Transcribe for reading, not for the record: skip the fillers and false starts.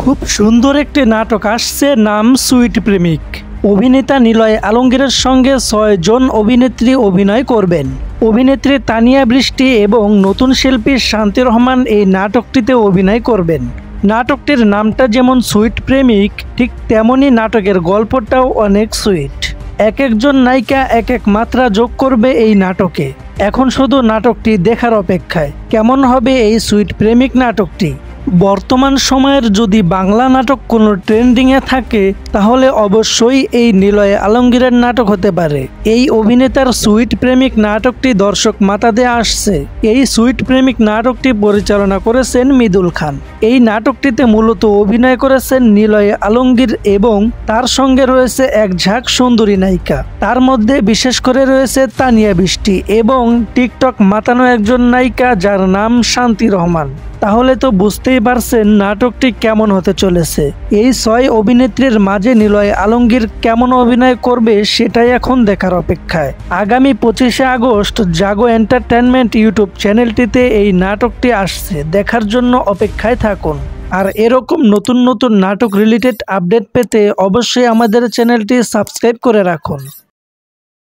খুব সুন্দর একটি নাটক আসছে, নাম সুইট প্রেমিক। অভিনেতা নিলয় আলমগীরের সঙ্গে 6 জন অভিনেত্রী অভিনয় করবেন। অভিনেত্রী তানিয়া বৃষ্টি এবং নতুন শিল্পী শান্তি রহমান এই নাটকটিতে অভিনয় করবেন। নাটকটির নামটা যেমন সুইট প্রেমিক, ঠিক তেমনই নাটকের গল্পটাও অনেক সুইট। এক একজন নায়িকা এক এক মাত্রা যোগ করবে এই নাটকে। এখন শুধু নাটকটি দেখার অপেক্ষায়, কেমন হবে এই সুইট প্রেমিক নাটকটি। বর্তমান সময়ের যদি বাংলা নাটক কোনো ট্রেন্ডিংয়ে থাকে তাহলে অবশ্যই এই নিলয় আলমগীরের নাটক হতে পারে। এই অভিনেতার সুইট প্রেমিক নাটকটি দর্শক মাতাতে আসছে। এই সুইট প্রেমিক নাটকটি পরিচালনা করেছেন মৃদুল খান। এই নাটকটিতে মূলত অভিনয় করেছেন নিলয় আলমগীর এবং তার সঙ্গে রয়েছে এক ঝাঁক সুন্দরী নায়িকা। তার মধ্যে বিশেষ করে রয়েছে তানিয়া বৃষ্টি এবং টিকটক মাতানো একজন নায়িকা যার নাম শান্তি রহমান। তাহলে তো বুঝতেই পারছেন নাটকটি কেমন হতে চলেছে। এই 6 অভিনেত্রীর মাঝে নিলয় আলমগীর কেমন অভিনয় করবে সেটাই এখন দেখার অপেক্ষায়। আগামী 25শে আগস্ট জাগো এন্টারটেনমেন্ট ইউটিউব চ্যানেলটিতে এই নাটকটি আসছে, দেখার জন্য অপেক্ষায় থাকুন। আর এরকম নতুন নতুন নাটক রিলেটেড আপডেট পেতে অবশ্যই আমাদের চ্যানেলটি সাবস্ক্রাইব করে রাখুন।